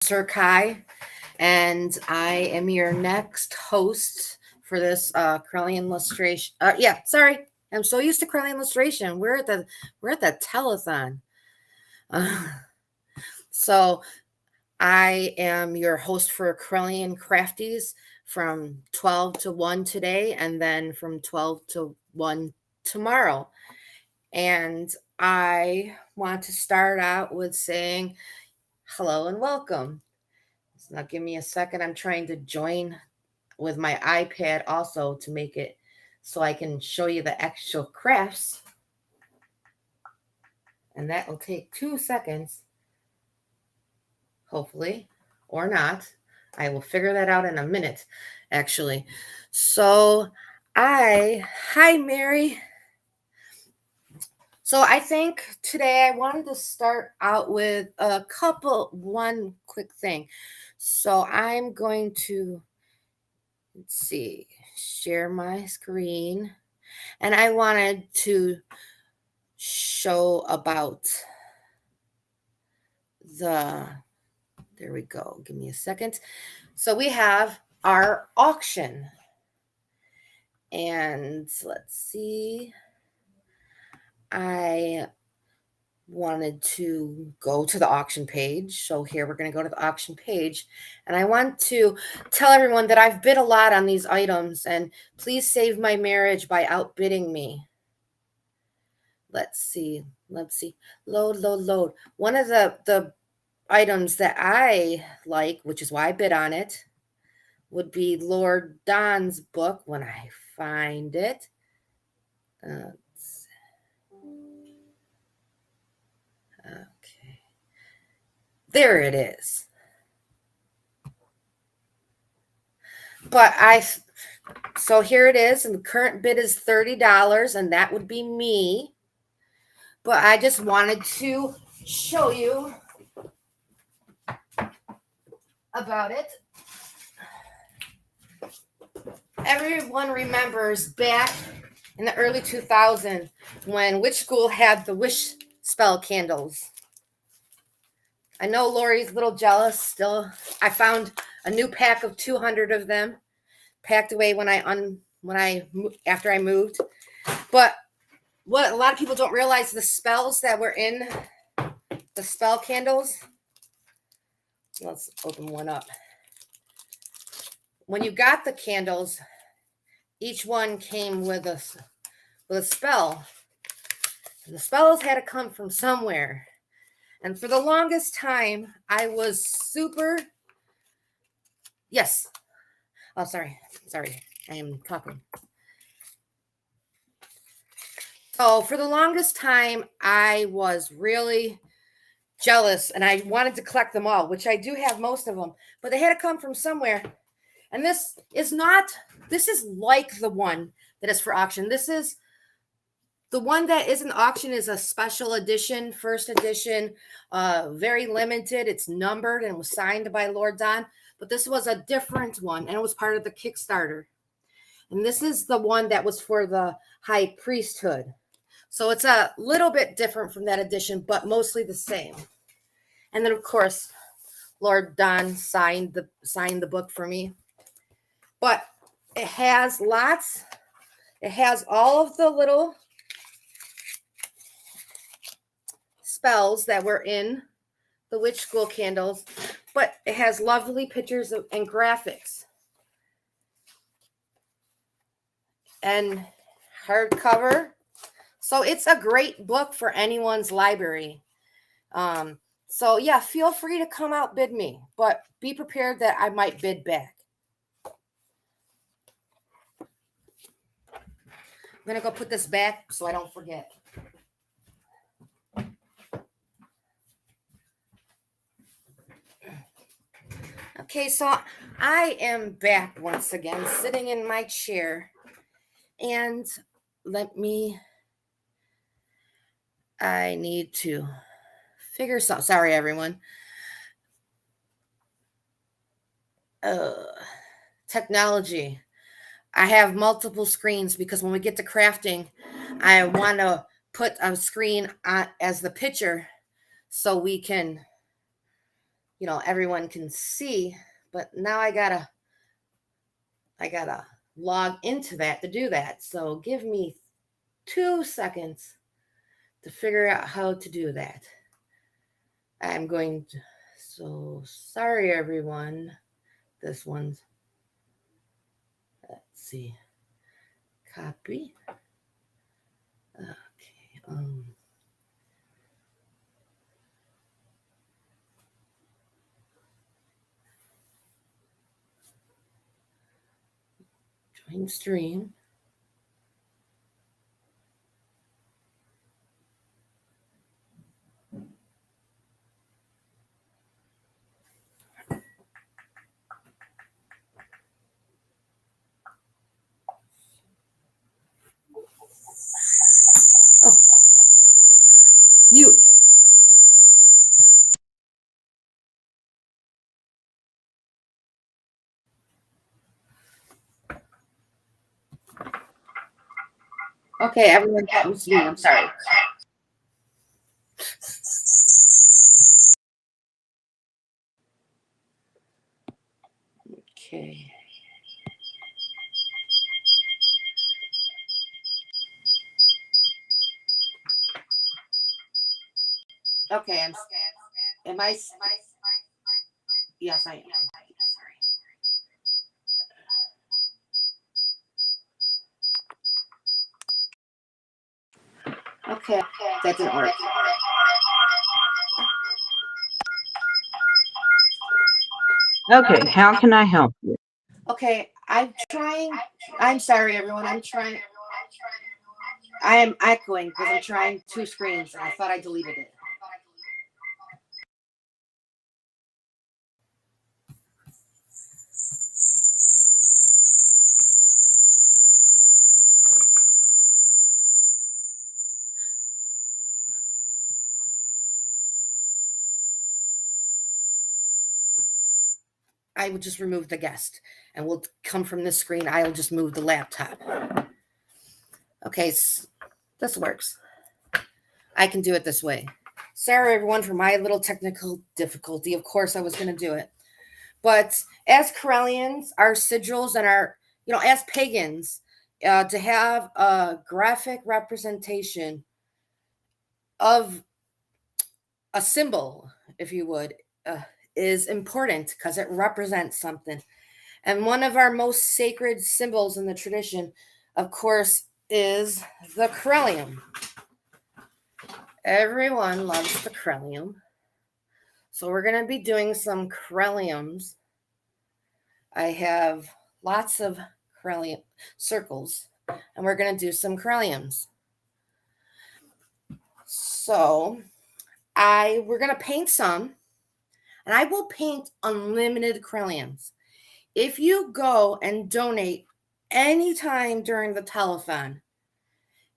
Sir Kai, and I am your next host for this Correllian illustration. Sorry, I'm so used to Correllian illustration. We're at the telethon. Uh, so I am your host for Correllian Crafties from 12 to 1 today, and then from 12 to 1 tomorrow. And I want to start out with saying hello and welcome. So now give me a second. I'm trying to join with my iPad also to make it so I can show you the actual crafts. And that will take 2 seconds, hopefully, or not. I will figure that out in a minute, actually. So hi, Mary. So I think today I wanted to start out with one quick thing. So I'm going to, let's see, share my screen. And I wanted to show about there we go. Give me a second. So we have our auction. And let's see. I wanted to go to the auction page. So here we're going to go to the auction page. And I want to tell everyone that I've bid a lot on these items. And please save my marriage by outbidding me. Let's see. Load. One of the items that I like, which is why I bid on it, would be Lord Don's book when I find it. Okay. There it is. So here it is, and the current bid is $30, and that would be me. But I just wanted to show you about it. Everyone remembers back in the early 2000s when Witch School had the wish spell candles. I know Lori's a little jealous still. I found a new pack of 200 of them packed away after I moved. But what a lot of people don't realize, the spells that were in the spell candles. Let's open one up. When you got the candles, each one came with a spell. And the spells had to come from somewhere. And for the longest time, I was yes. Oh, sorry. I am talking. So for the longest time, I was really jealous and I wanted to collect them all, which I do have most of them, but they had to come from somewhere. And this is like the one that is for auction. This is the one that is an auction, is a special edition, first edition, very limited. It's numbered and was signed by Lord Don, but this was a different one and it was part of the Kickstarter. And this is the one that was for the High Priesthood. So it's a little bit different from that edition, but mostly the same. And then, of course, Lord Don signed the book for me. But it has all of the little spells that were in the Witch School candles, but it has lovely pictures and graphics. And hardcover. So it's a great book for anyone's library. So yeah, feel free to come outbid me, but be prepared that I might bid back. I'm going to go put this back so I don't forget. Okay, so I am back once again, sitting in my chair. And I need to figure something. Sorry, everyone. Technology. I have multiple screens because when we get to crafting, I want to put a screen as the picture so we can everyone can see, but now I gotta log into that to do that. So give me 2 seconds to figure out how to do that. I'm going to, so sorry everyone. This one's, let's see, copy. Okay, join stream. Oh, mute. Okay, everyone got me. I'm sorry. Okay. Okay, am I? Yes, I am. Sorry. Okay, that didn't work. Okay, how can I help you? Okay, I'm trying. I'm sorry, everyone. I'm trying. I am echoing because I'm trying 2 screens and I thought I deleted it. I would just remove the guest and we'll come from this screen. I'll just move the laptop. Okay, this works. I can do it this way. Sorry, everyone, for my little technical difficulty. Of course, I was going to do it. But as Correllians, our sigils and our, as pagans, to have a graphic representation of a symbol, if you would, is important because it represents something. And one of our most sacred symbols in the tradition, of course, is the Correllium. Everyone loves the Correllium. So we're going to be doing some Correlliums. I have lots of Correllium circles, and we're going to do some Correlliums. So we're going to paint some, and I will paint unlimited Correlliums. If you go and donate anytime during the telethon,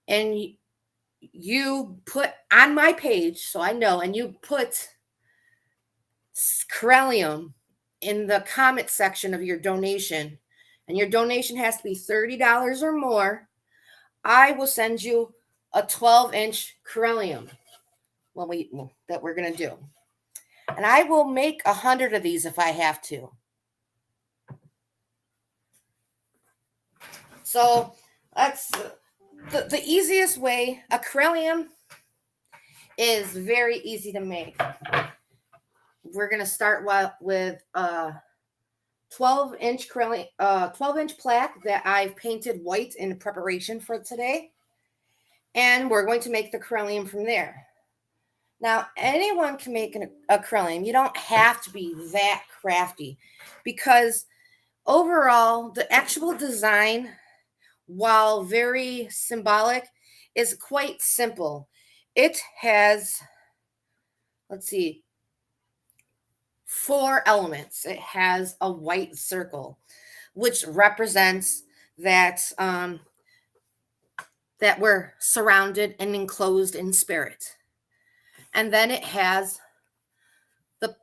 and you put on my page, so I know, and you put Correllium in the comment section of your donation, and your donation has to be $30 or more, I will send you a 12-inch Correllium that we're going to do. And I will make 100 of these if I have to. So that's the easiest way. A Correllium is very easy to make. We're going to start with a 12-inch Correllium, 12-inch plaque that I've painted white in preparation for today. And we're going to make the Correllium from there. Now, anyone can make a Correllium. You don't have to be that crafty because overall, the actual design, while very symbolic, is quite simple. It has, let's see, 4 elements. It has a white circle, which represents that that we're surrounded and enclosed in spirit. And then it has the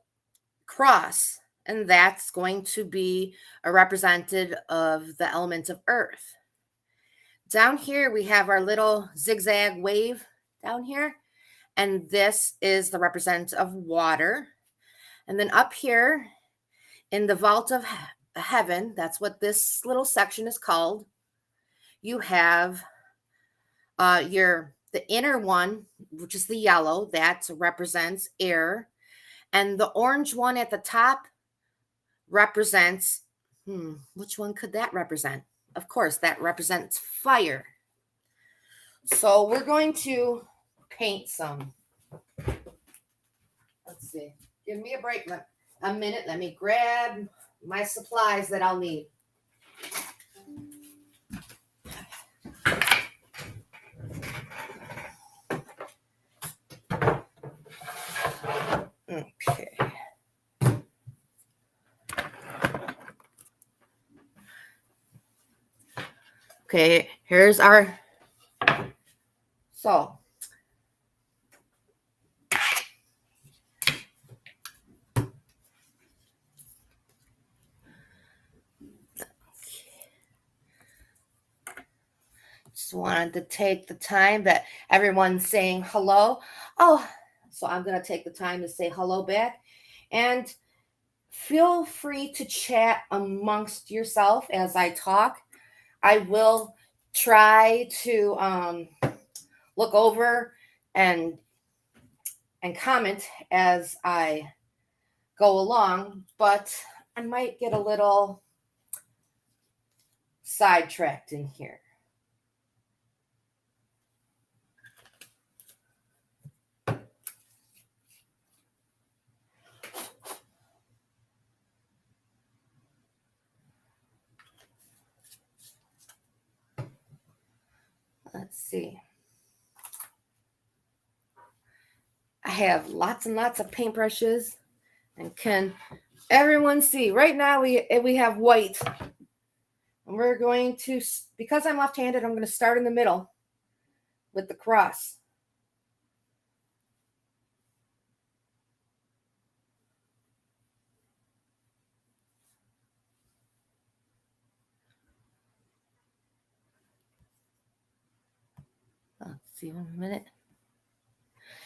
cross, and that's going to be a representative of the element of earth. Down here, we have our little zigzag wave down here, and this is the representative of water. And then up here in the vault of heaven, that's what this little section is called, you have the inner one, which is the yellow, that represents air. And the orange one at the top represents, which one could that represent? Of course, that represents fire. So we're going to paint some. Let's see. Give me a break. A minute. Let me grab my supplies that I'll need. Okay. Okay, here's our, so just wanted to take the time that everyone's saying hello. Oh, so I'm going to take the time to say hello back. And feel free to chat amongst yourself as I talk. I will try to look over and comment as I go along, but I might get a little sidetracked in here. Let's see. I have lots and lots of paintbrushes, and can everyone see? Right now we have white, and we're going to, because I'm left-handed, I'm going to start in the middle with the cross. Let's see, 1 minute.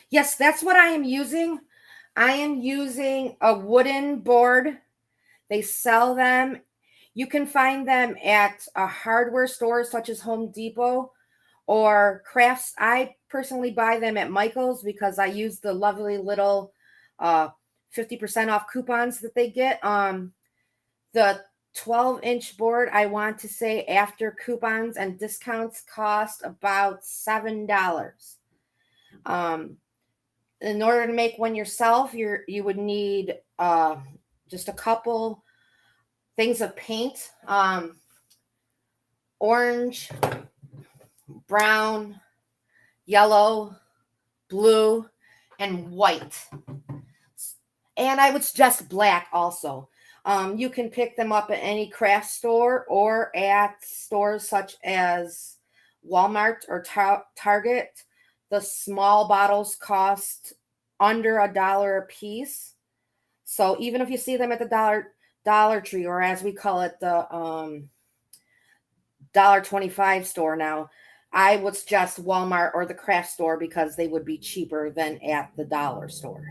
Yes, that's what I am using. I am using a wooden board. They sell them. You can find them at a hardware store such as Home Depot or crafts. I personally buy them at Michael's because I use the lovely little 50% off coupons that they get. The 12-inch board, I want to say, after coupons and discounts, cost about $7. In order to make one yourself, you would need just a couple things of paint, orange, brown, yellow, blue, and white. And I would suggest black also. You can pick them up at any craft store or at stores such as Walmart or Target. The small bottles cost under $1 a piece. So even if you see them at the Dollar Tree, or as we call it, the $1.25 store now, I would suggest Walmart or the craft store because they would be cheaper than at the dollar store.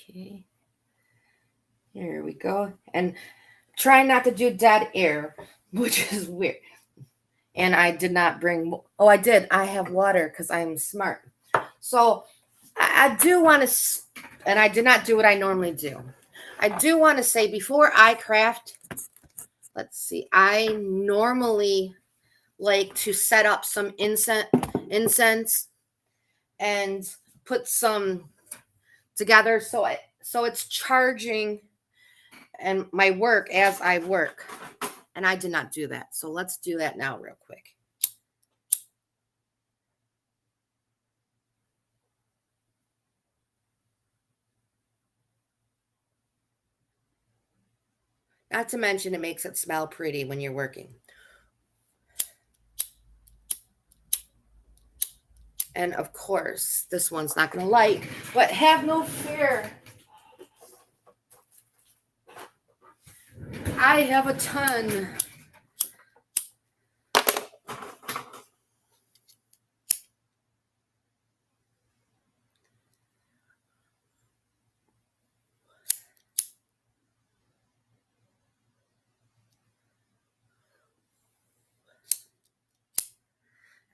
Okay. Here we go. And try not to do dead air, which is weird. And I did not bring, oh, I did. I have water because I'm smart. So I do want to, and I did not do what I normally do. I do want to say before I craft, let's see, I normally like to set up some incense and put some together so it's charging and my work as I work. And I did not do that. So let's do that now real quick. Not to mention it makes it smell pretty when you're working. And of course, this one's not going to light, but have no fear. I have a ton.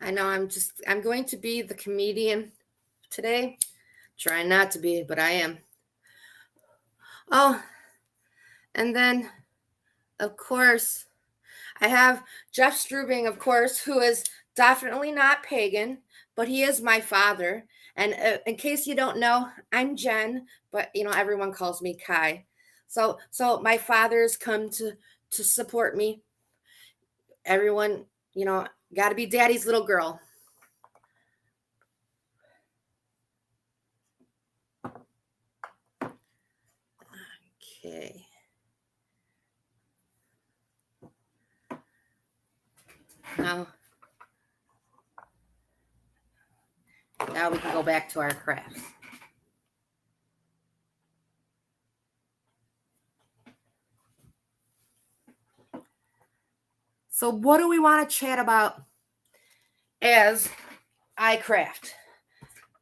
I know I'm going to be the comedian today. Trying not to be, but I am. Oh, and then, of course, I have Jeff Strubing, of course, who is definitely not pagan, but he is my father. And in case you don't know, I'm Jen, but everyone calls me Kai. So my father's come to support me. Everyone, got to be daddy's little girl. Okay. Now we can go back to our crafts. So what do we want to chat about as I craft?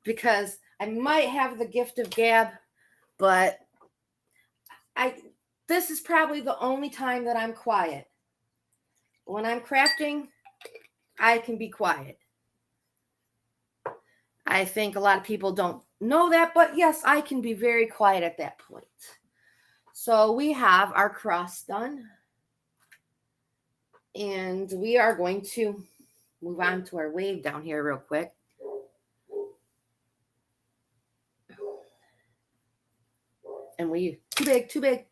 Because I might have the gift of gab, but this is probably the only time that I'm quiet. When I'm crafting, I can be quiet. I think a lot of people don't know that, but yes, I can be very quiet at that point. So we have our cross done. And we are going to move on to our wave down here real quick. And too big.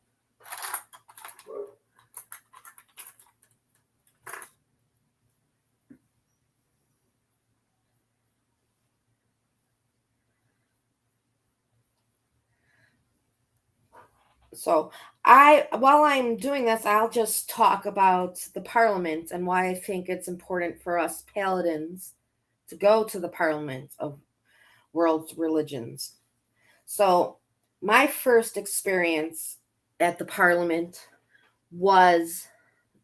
So while I'm doing this, I'll just talk about the Parliament and why I think it's important for us Paladins to go to the Parliament of World Religions. So my first experience at the Parliament was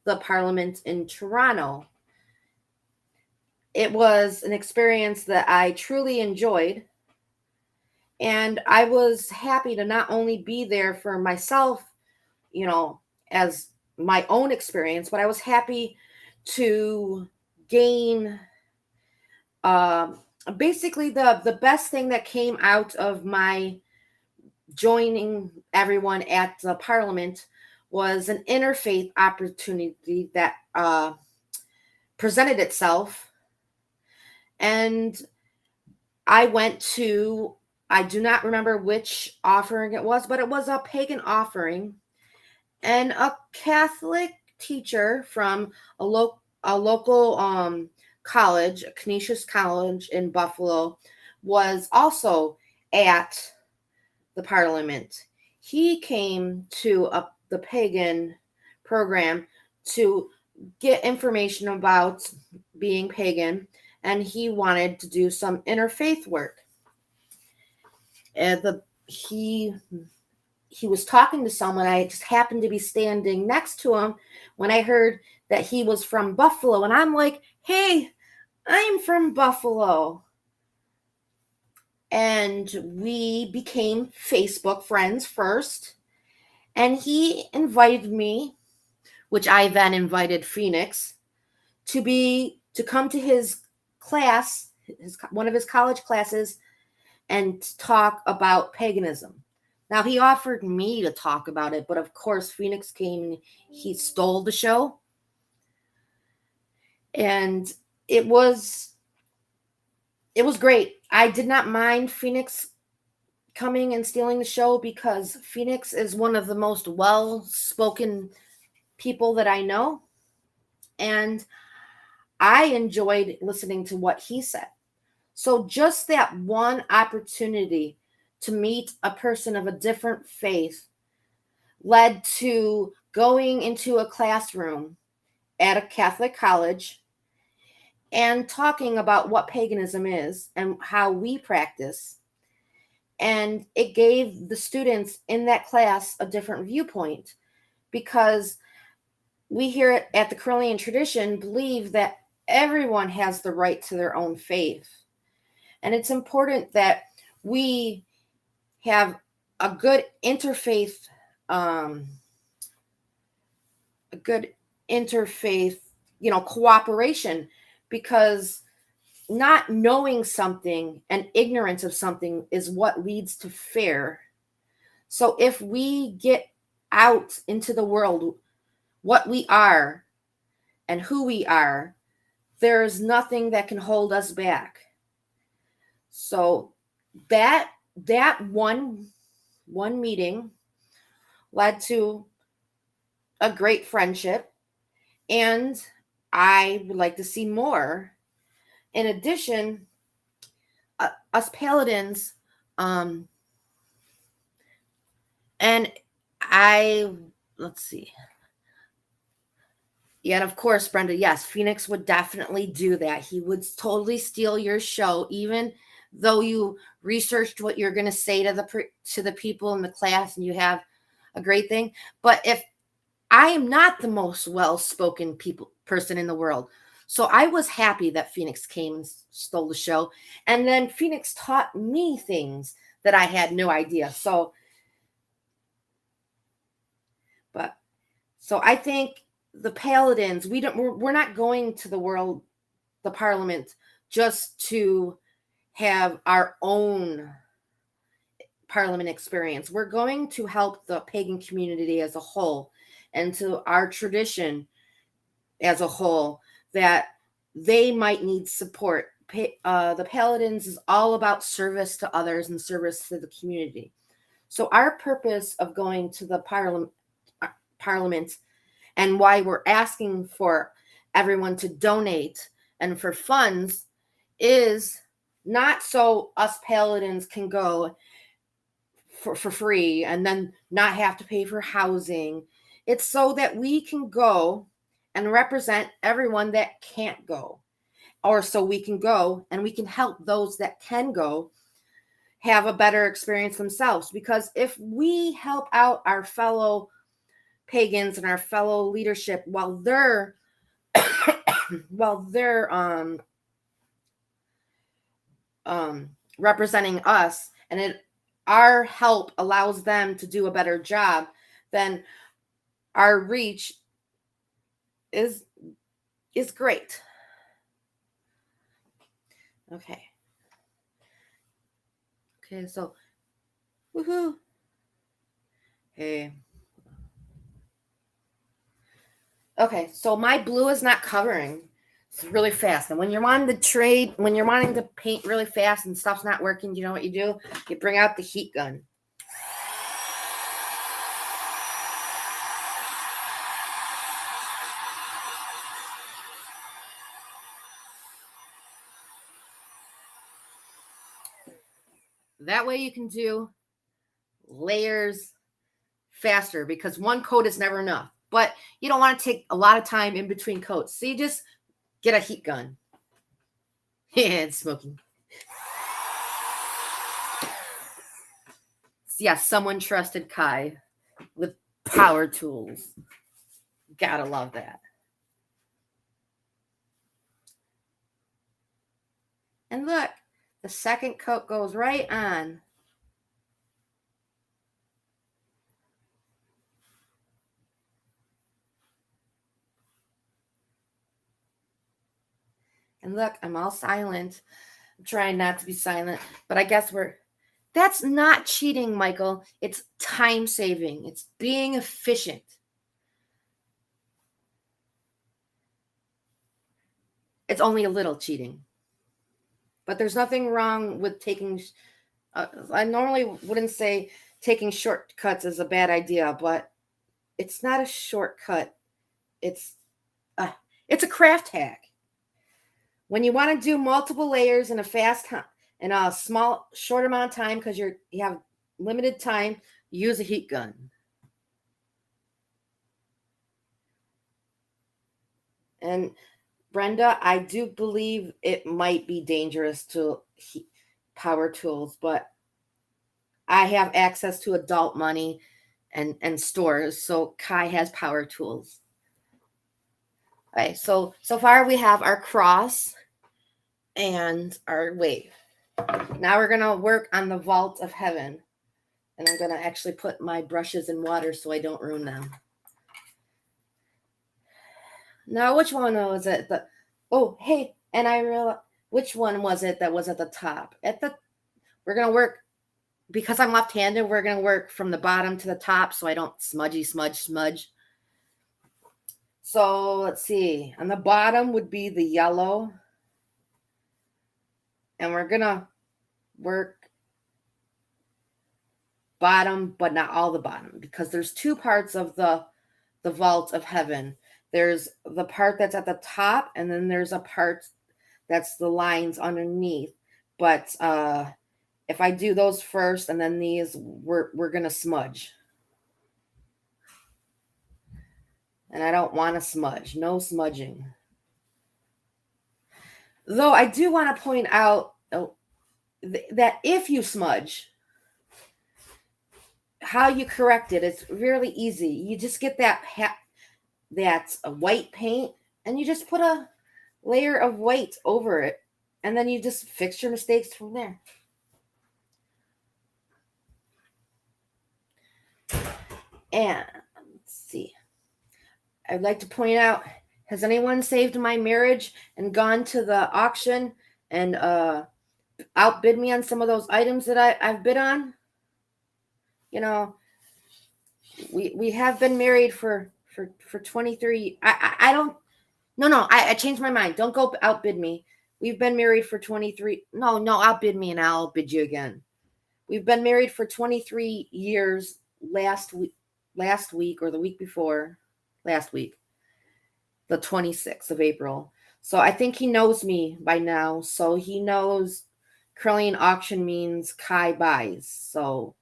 the Parliament in Toronto. It was an experience that I truly enjoyed. And I was happy to not only be there for myself, as my own experience, but I was happy to gain basically the best thing that came out of my joining everyone at the Parliament was an interfaith opportunity that presented itself. And I went to, I do not remember which offering it was, but it was a pagan offering. And a Catholic teacher from a local college, Canisius College in Buffalo, was also at the Parliament. He came to the pagan program to get information about being pagan, and he wanted to do some interfaith work. And he was talking to someone. I just happened to be standing next to him when I heard that he was from Buffalo. And I'm like, hey, I'm from Buffalo. And we became Facebook friends first. And he invited me, which I then invited Phoenix, to come to his class, one of his college classes, and talk about paganism. Now, he offered me to talk about it, but of course, Phoenix came and he stole the show. And it was great. I did not mind Phoenix coming and stealing the show because Phoenix is one of the most well-spoken people that I know. And I enjoyed listening to what he said. So just that one opportunity to meet a person of a different faith led to going into a classroom at a Catholic college and talking about what paganism is and how we practice. And it gave the students in that class a different viewpoint because we here at the Correllian tradition believe that everyone has the right to their own faith. And it's important that we have a good interfaith, cooperation, because not knowing something and ignorance of something is what leads to fear. So if we get out into the world what we are and who we are, there is nothing that can hold us back. So that one meeting led to a great friendship, and I would like to see more. In addition, us paladins, and let's see. Yeah, and of course, Brenda, yes, Phoenix would definitely do that. He would totally steal your show, even though you researched what you're going to say to the people in the class and you have a great thing. But if I am not the most well-spoken person in the world, so I was happy that Phoenix came and stole the show, and then Phoenix taught me things that I had no idea. So I think the paladins, we're not going to the parliament, just to have our own parliament experience. We're going to help the pagan community as a whole, and to our tradition as a whole, that they might need support. The paladins is all about service to others and service to the community. So our purpose of going to the parliament, and why we're asking for everyone to donate and for funds, is not so us paladins can go for free and then not have to pay for housing. It's so that we can go and represent everyone that can't go, or so we can go and we can help those that can go have a better experience themselves. Because if we help out our fellow pagans and our fellow leadership while they're representing us, and our help allows them to do a better job, then our reach is great. Okay, so woohoo. Hey. Okay, so my blue is not covering. It's really fast. And when you're wanting to paint really fast and stuff's not working, you know what you do? You bring out the heat gun. That way you can do layers faster, because one coat is never enough. But you don't want to take a lot of time in between coats. So you just get a heat gun. Yeah, it's smoking. Yeah, someone trusted Kai with power tools. Gotta love that. And look, the second coat goes right on. And look, I'm all silent. I'm trying not to be silent, but I guess that's not cheating, Michael. It's time saving. It's being efficient. It's only a little cheating. But there's nothing wrong with taking, I normally wouldn't say taking shortcuts is a bad idea, but it's not a shortcut. It's a craft hack. When you want to do multiple layers in a short amount of time, because you have limited time, use a heat gun. And Brenda, I do believe it might be dangerous to power tools, but I have access to adult money and stores, so Kai has power tools. Okay, so far we have our cross and our wave. Now we're gonna work on the vault of heaven. And I'm gonna actually put my brushes in water so I don't ruin them. Now, which one was it? Oh, hey, and I realized, which one was it that was at the top? We're gonna work, because I'm left-handed, we're gonna work from the bottom to the top so I don't smudge. So let's see. On the bottom would be the yellow. And we're gonna work bottom, but not all the bottom, because there's two parts of the vault of heaven. There's the part that's at the top, and then there's a part that's the lines underneath. But if I do those first and then these, we're gonna smudge. And I don't want to smudge. No smudging. Though I do want to point out that if you smudge, how you correct it, it's really easy. You just get that's a white paint, and you just put a layer of white over it, and then you just fix your mistakes from there. And let's see. I'd like to point out, has anyone saved my marriage and gone to the auction and outbid me on some of those items that I've bid on? You know, we have been married for 23. I don't. No. I changed my mind. Don't go outbid me. We've been married for 23. No, outbid me and I'll bid you again. We've been married for 23 years. Last week or the week before, last week, the 26th of April. So I think he knows me by now. So he knows Correllian auction means Kai buys. So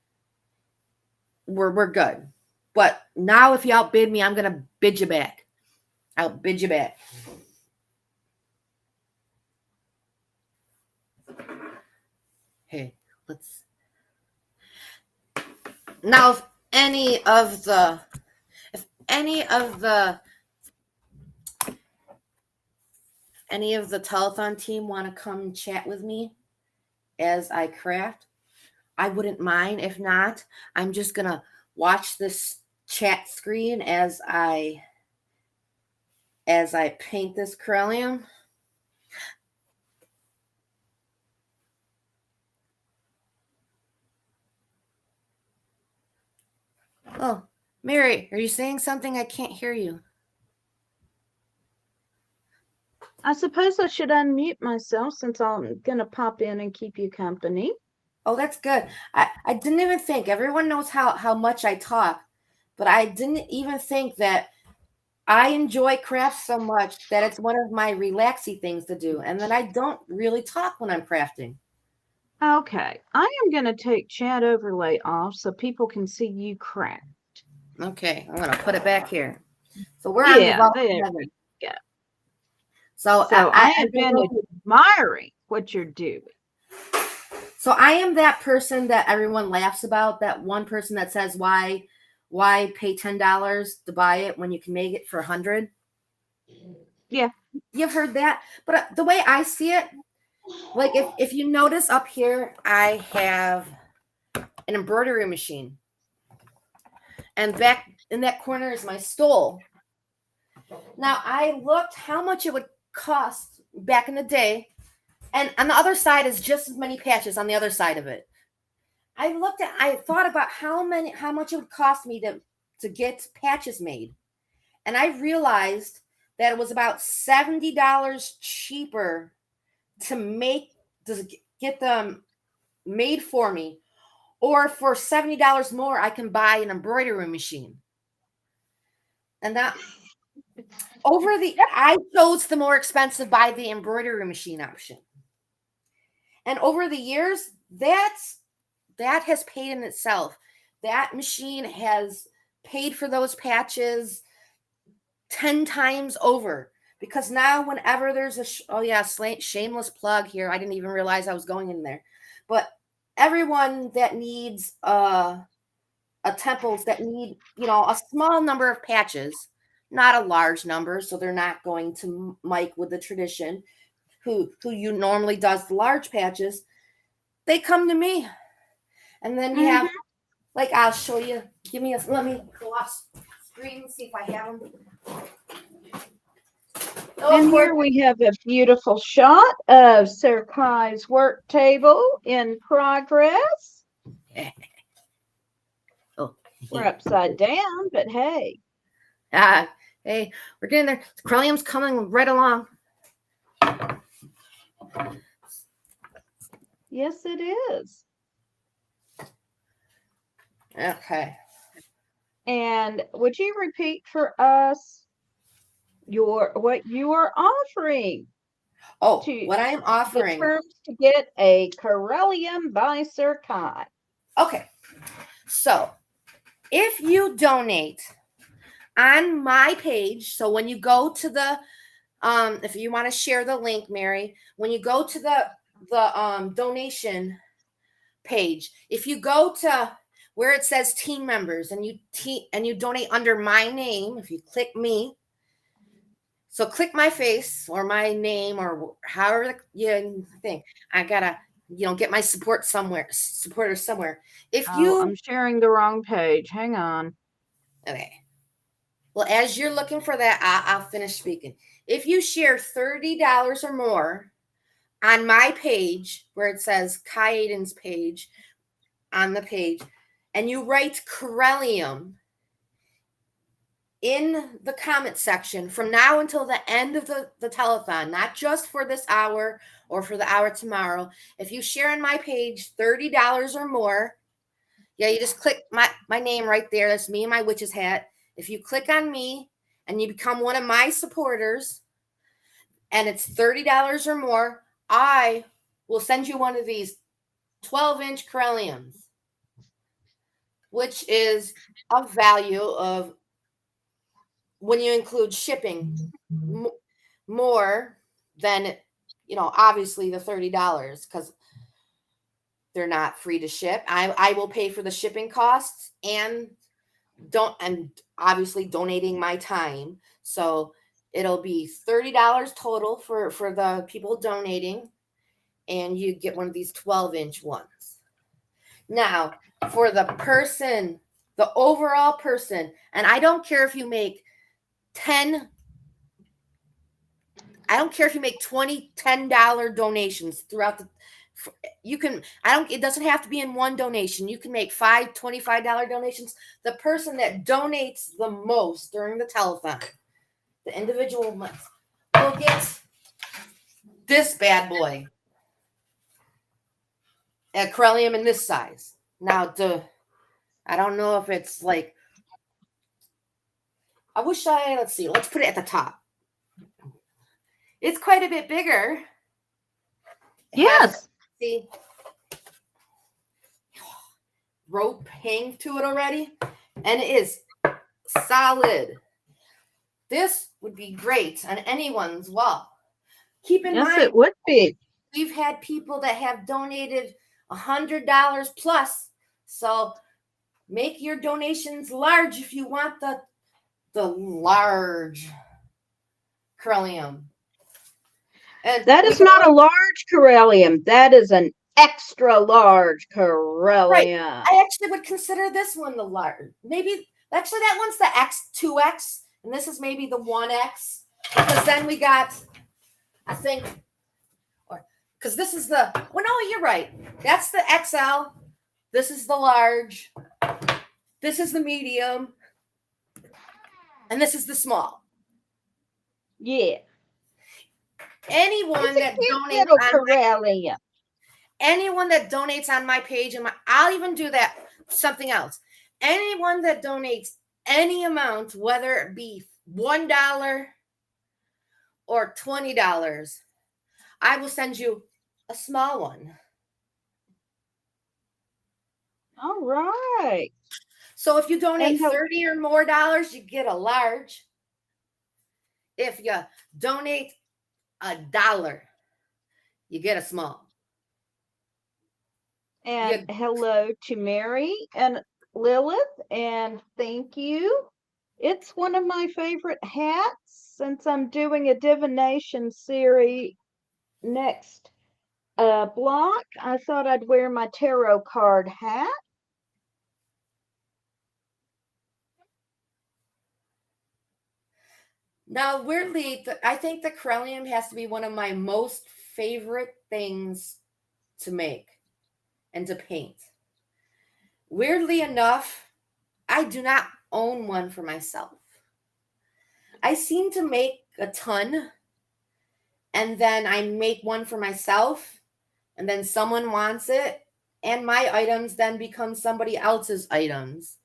we're good. But now if you outbid me, I'm going to bid you back. I'll bid you back. Hey, let's. Now, if any of the telethon team want to come chat with me as I craft, I wouldn't mind. If not, I'm just gonna watch this chat screen as I paint this Correllian. Oh, Mary, are you saying something? I can't hear you. I suppose I should unmute myself since I'm going to pop in and keep you company. Oh, that's good. I didn't even think. Everyone knows how much I talk, but I didn't even think that I enjoy crafts so much that it's one of my relaxing things to do, and that I don't really talk when I'm crafting. Okay, I am going to take chat overlay off so people can see you craft. Okay, I'm going to put it back here. So we're on the vault of heaven. Yeah. So I have been admiring what you're doing. So I am that person that everyone laughs about, that one person that says, why pay $10 to buy it when you can make it for $100? Yeah. You've heard that. But the way I see it, like if you notice up here, I have an embroidery machine. And back in that corner is my stole. Now, I looked how much it would cost back in the day. And on the other side is just as many patches on the other side of it. I thought about how much it would cost me to get patches made. And I realized that it was about $70 cheaper to get them made for me. Or for $70 more, I can buy an embroidery machine. And that I chose the more expensive by the embroidery machine option. And over the years, that has paid in itself. That machine has paid for those patches 10 times over. Because now whenever there's shameless plug here. I didn't even realize I was going in there. But everyone that needs temples that need, a small number of patches, not a large number, so they're not going to Mike with the tradition, who you normally does the large patches. They come to me, and then you have, like, I'll show you. Let me go off screen and see if I have them. And here we have a beautiful shot of Sir Kai's work table in progress. Oh, we're upside down, but hey. Hey, we're getting there. The Correllian's coming right along. Yes, it is. Okay. And would you repeat for us what you are offering? Oh, what I am offering. The terms to get a Correllian by Sir Kai. Okay. So, if you donate on my page, so when you go to the if you want to share the link, Mary, when you go to the donation page, if you go to where it says team members and you donate under my name, if you click me, so click my face or my name or however you think, I gotta get my supporters somewhere. If I'm sharing the wrong page. Hang on. Okay. Well, as you're looking for that, I'll finish speaking. If you share $30 or more on my page, where it says Kai Aidan's page, on the page, and you write Correllium in the comment section from now until the end of the telethon, not just for this hour or for the hour tomorrow. If you share on my page $30 or more, you just click my name right there. That's me and my witch's hat. If you click on me and you become one of my supporters and it's $30 or more, I will send you one of these 12-inch Correllians, which is a value of, when you include shipping, more than, obviously the $30, because they're not free to ship. I will pay for the shipping costs and obviously donating my time. So it'll be $30 total for the people donating, and you get one of these 12-inch ones. Now, for the overall person, and I don't care if you make 10, I don't care if you make 20 $10 donations throughout it doesn't have to be in one donation. You can make 5 $25 donations. The person that donates the most during the telethon, the individual months, will get this bad boy, a Correllium in this size. Now, I don't know if it's like, let's see, let's put it at the top. It's quite a bit bigger. Yes. See, rope hang to it already, and it is solid. This would be great on anyone's wall. Keep in mind, yes, it would be. We've had people that have donated $100 plus, so make your donations large if you want the large Correllium. And that is not a large Correllium. That is an extra large Correllium. Right. I actually would consider this one the large. Maybe actually that one's the X2X, and this is maybe the 1X. Because then we got, I think, because this is no, you're right. That's the XL. This is the large. This is the medium. And this is the small. Yeah. Anyone that donates on my page, I'll even do that, something else. Anyone that donates any amount, whether it be $1 or $20, I will send you a small one. All right. So if you donate $30 or more, you get a large. If you donate $1, you get a small. And hello to Mary and Lilith, and thank you. It's one of my favorite hats since I'm doing a divination series next block. I thought I'd wear my tarot card hat. Now, weirdly, I think the Correllian has to be one of my most favorite things to make and to paint. Weirdly enough, I do not own one for myself. I seem to make a ton, and then I make one for myself, and then someone wants it, and my items then become somebody else's items.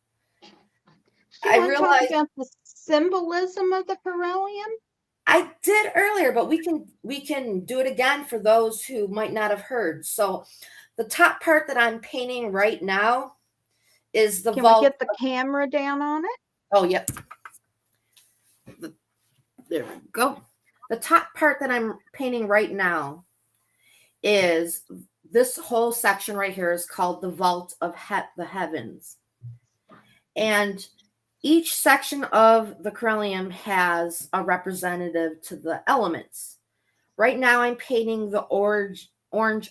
Do you want to talk about the symbolism of the Correllian? I did earlier, but we can do it again for those who might not have heard. So the top part that I'm painting right now is the vault. Can we get the camera down on it? Oh, yep. There we go. The top part that I'm painting right now is this whole section right here is called the Vault of the Heavens. And each section of the Correllian has a representative to the elements. Right now I'm painting the orange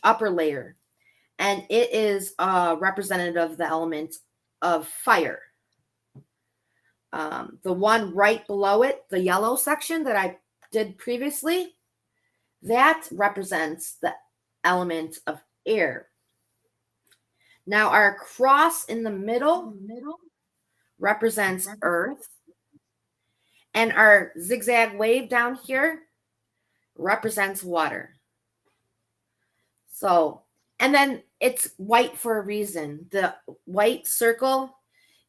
upper layer, and it is a representative of the element of fire. The one right below it, the yellow section that I did previously, that represents the element of air. Now our cross in the middle represents earth, and our zigzag wave down here represents water. So, and then it's white for a reason. The white circle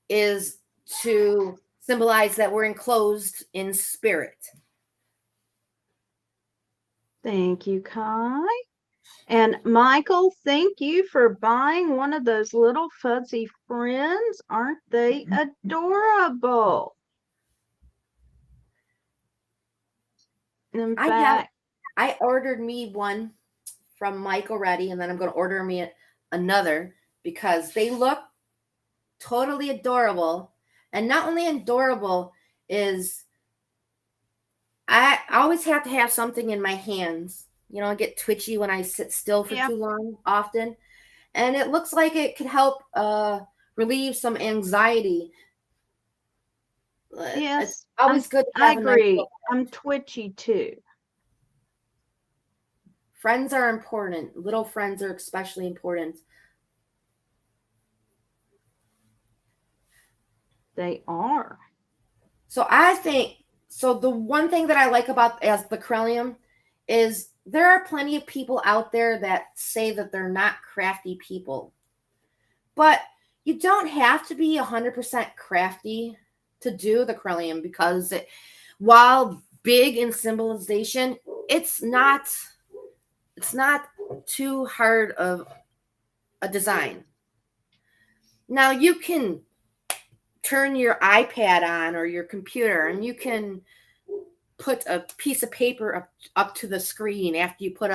is to symbolize that we're enclosed in spirit. Thank you, Kai. And Michael, thank you for buying one of those little fuzzy friends. Aren't they adorable? In fact, I ordered me one from Mike already, and then I'm going to order me another because they look totally adorable. And not only adorable is I always have to have something in my hands. You know, I get twitchy when I sit still for too long often. And it looks like it could help relieve some anxiety. Yes, it's always good to have. I agree. I'm twitchy too. Friends are important. Little friends are especially important. They are. So I think, so the one thing that I like about as the Correllian is there are plenty of people out there that say that they're not crafty people. But you don't have to be 100% crafty to do the Correllian, because while big in symbolization, it's not too hard of a design. Now you can turn your iPad on or your computer, and you can put a piece of paper up to the screen after you put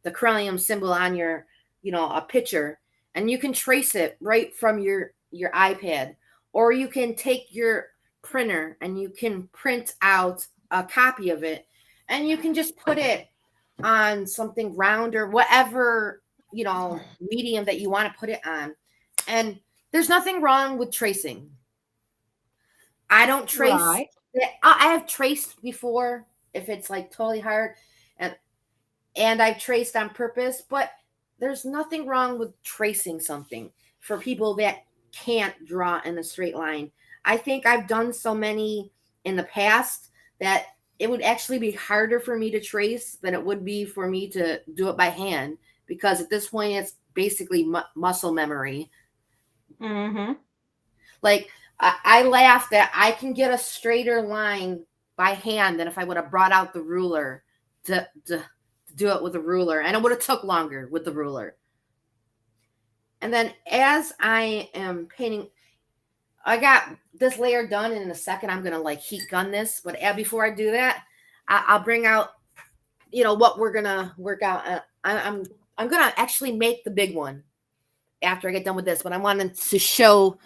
the Correllian symbol on your, a picture, and you can trace it right from your iPad. Or you can take your printer and you can print out a copy of it, and you can just put it on something round or whatever, medium that you want to put it on. And there's nothing wrong with tracing. I don't trace. Right. I have traced before if it's like totally hard, and I've traced on purpose, but there's nothing wrong with tracing something for people that can't draw in a straight line. I think I've done so many in the past that it would actually be harder for me to trace than it would be for me to do it by hand, because at this point it's basically muscle memory. Mm-hmm. Like, I laugh that I can get a straighter line by hand than if I would have brought out the ruler to do it with a ruler, and it would have took longer with the ruler. And then as I am painting, I got this layer done, and in a second I'm gonna like heat gun this. But before I do that, I'll bring out, what we're gonna work out. I'm gonna actually make the big one after I get done with this, but I wanted to show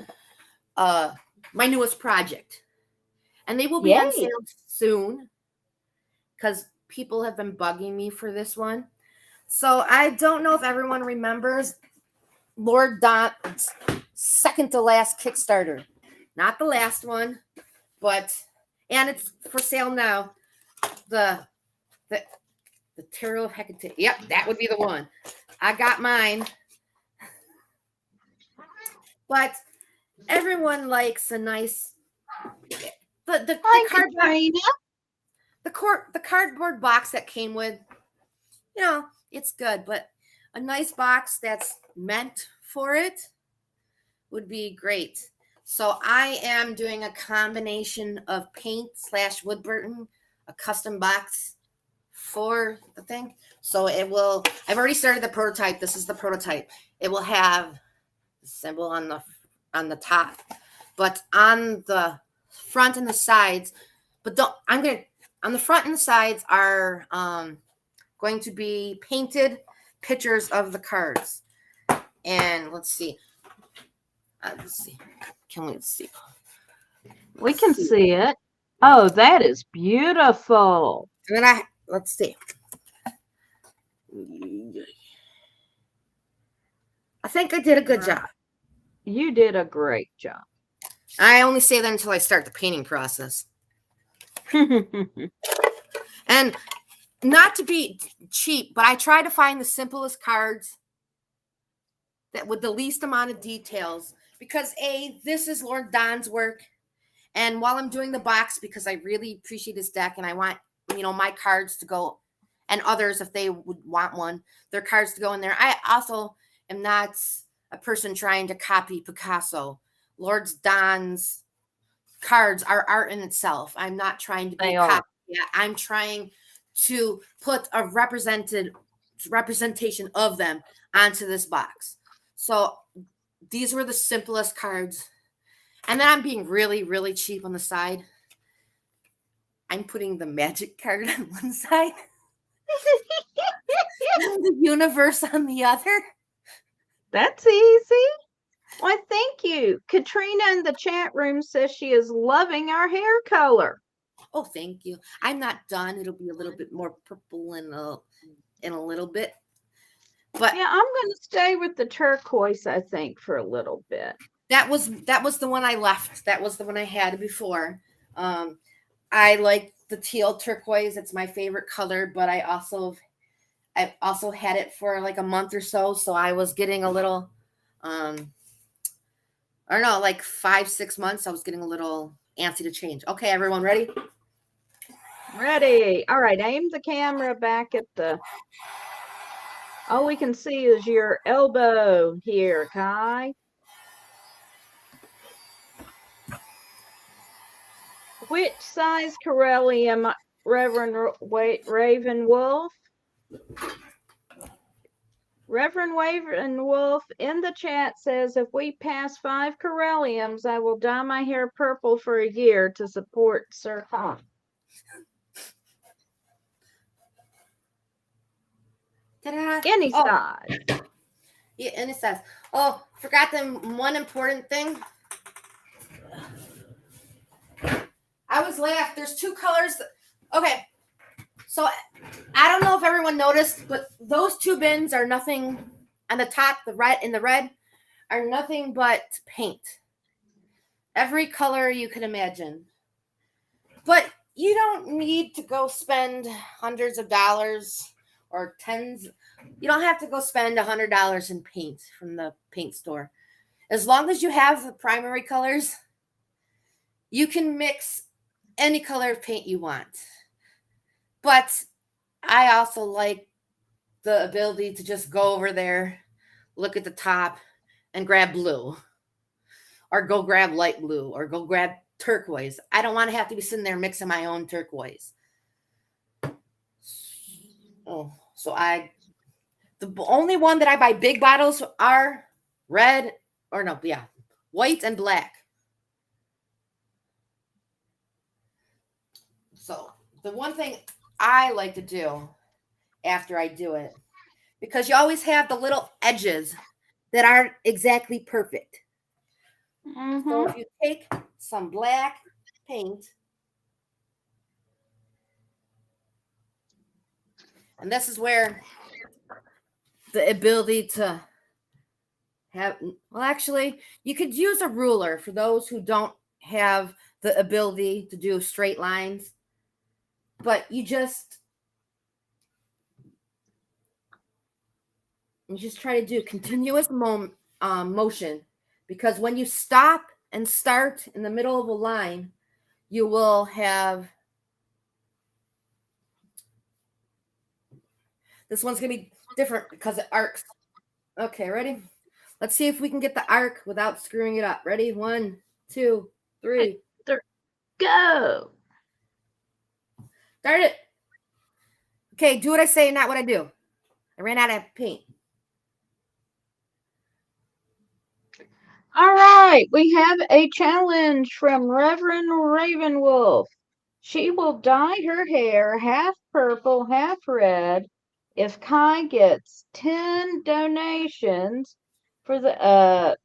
my newest project. And they will be on Yay. sale soon because people have been bugging me for this one. So I don't know if everyone remembers Lord Don's second to last Kickstarter. Not the last one, but and it's for sale now. The Tarot of Hecate. Yep, that would be the one. I got mine. But everyone likes a nice the Hi, cardboard Katrina. the cardboard box that came with, it's good, but a nice box that's meant for it would be great. So I am doing a combination of paint / wood burton, a custom box for the thing. So I've already started the prototype. This is the prototype. It will have the symbol on the top, but on the front and the sides, on the front and the sides are going to be painted pictures of the cards. And let's see. Can we see? We can see it. Oh, that is beautiful. And then let's see. I think I did a good job. You did a great job. I only say that until I start the painting process. And not to be cheap, but I try to find the simplest cards that with the least amount of details, because this is Lord Don's work. And while I'm doing the box, because I really appreciate his deck and I want, my cards to go, and others, if they would want one, their cards to go in there. I also am not a person trying to copy Picasso. Lord Don's cards are art in itself. I'm not trying to be copy. I'm trying to put a representation of them onto this box. So these were the simplest cards. And then I'm being really, really cheap on the side. I'm putting the magic card on one side and the universe on the other. That's easy. Why, thank you. Katrina in the chat room says she is loving our hair color. Oh, thank you. I'm not done. It'll be a little bit more purple in a little bit. But yeah, I'm going to stay with the turquoise, I think, for a little bit. That was the one I left. That was the one I had before. I like the teal turquoise. It's my favorite color, but I also had it for like a month or so. So I was getting a little, I don't know, like 5-6 months. I was getting a little antsy to change. Okay, everyone ready? Ready. All right, aim the camera back at all we can see is your elbow here, Kai. Which size Correllian, Reverend Raven Wolf? Reverend Raven Wolf in the chat says, if we pass 5 Correllians, I will dye my hair purple for a year to support Sir Hawk. Any size. Yeah, any size. Oh, forgot the one important thing. I was left. There's 2 colors. Okay. So I don't know if everyone noticed, but those 2 bins are nothing on the top, the red are nothing but paint. Every color you could imagine. But you don't need to go spend hundreds of dollars or tens. You don't have to go spend $100 in paint from the paint store. As long as you have the primary colors, you can mix any color of paint you want. But I also like the ability to just go over there, look at the top, and grab blue. Or go grab light blue, or go grab turquoise. I don't want to have to be sitting there mixing my own turquoise. Oh, so the only one that I buy big bottles are white and black. So the one thing I like to do after I do it, because you always have the little edges that aren't exactly perfect. Mm-hmm. So if you take some black paint And this is where the ability to have, well, actually, you could use a ruler for those who don't have the ability to do straight lines, but you just try to do continuous motion, because when you stop and start in the middle of a line, you will have, this one's going to be different because it arcs. Okay, ready? Let's see if we can get the arc without screwing it up. Ready? 1, 2, 3. Go. Start it. Okay, do what I say, not what I do. I ran out of paint. All right, we have a challenge from Reverend Ravenwolf. She will dye her hair half purple, half red if Kai gets 10 donations for the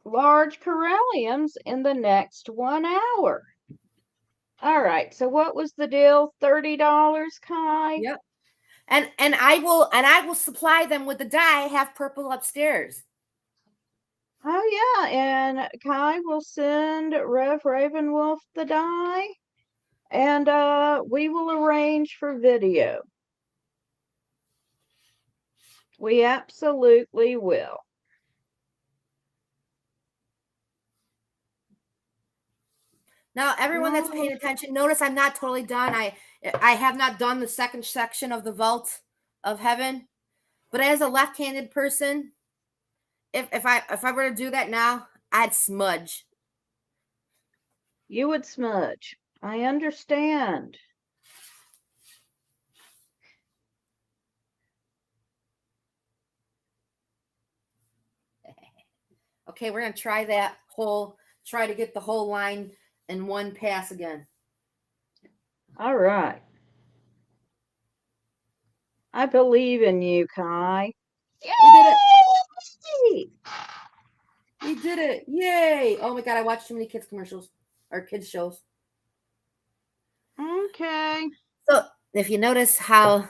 large Correllians in the next 1 hour. All right, so what was the deal? $30, Kai? Yep. And I will supply them with the dye half purple upstairs. Oh yeah, and Kai will send Rev Ravenwolf the dye, and we will arrange for video. We absolutely will. Now, everyone that's paying attention, notice I'm not totally done. I have not done the second section of the vault of heaven, but as a left-handed person, if I were to do that now, I'd smudge. You would smudge. I understand. Okay, we're gonna try try to get the whole line in one pass again. All right. I believe in you, Kai. Yay! We did it. We did it. Yay. Oh my God, I watched too many kids commercials or kids shows. Okay. So if you notice how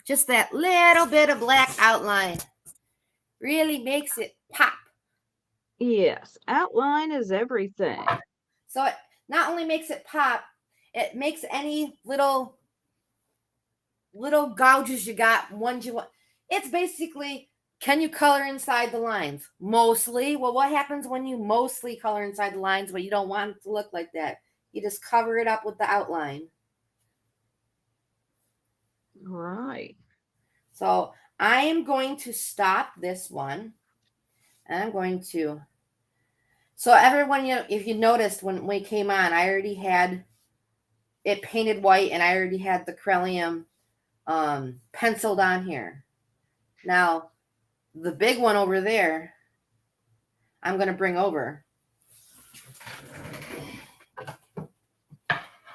just that little bit of black outline really makes it pop. Yes, outline is everything. So it not only makes it pop, it makes any little gouges you got, ones you want. It's basically, can you color inside the lines? Mostly. Well, what happens when you mostly color inside the lines, but you don't want it to look like that? You just cover it up with the outline. Right. So I am going to stop this one. And I'm going to. So everyone, if you noticed when we came on, I already had it painted white, and I already had the Correllian penciled on here. Now, the big one over there, I'm going to bring over. I'm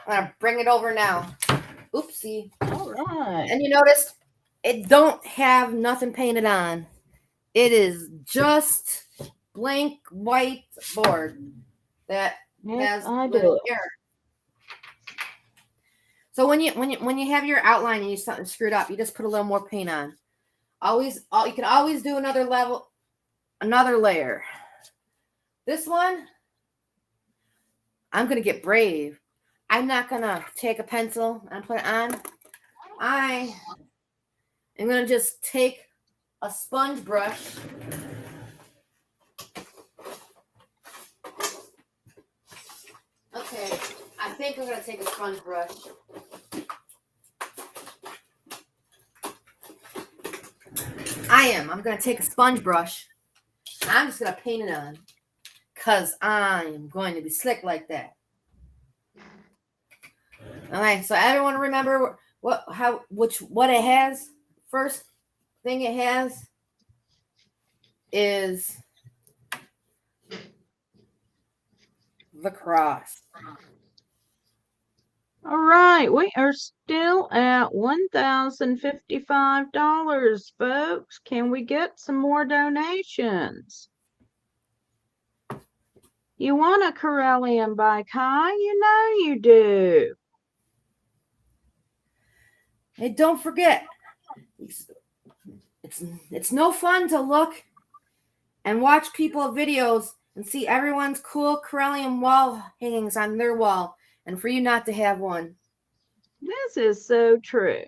going to bring it over now. Oopsie. All right. And you notice it don't have nothing painted on. It is just blank white board that has little error. So when you have your outline and you something screwed up, you just put a little more paint on. You can always do another layer. This one, I'm gonna get brave. I'm not gonna take a pencil and put it on. I am gonna just take a sponge brush. Okay, I think I'm gonna take a sponge brush. I'm going to take a sponge brush. I'm just going to paint it on because I'm going to be slick like that. All right, so everyone remember what it has? First thing it has is the cross. All right, we are still at $1,055, folks. Can we get some more donations? You want a Correllian by Kai? You know you do. Hey, don't forget, it's no fun to look and watch people videos and see everyone's cool Correllian wall hangings on their wall, and for you not to have one. This is so true.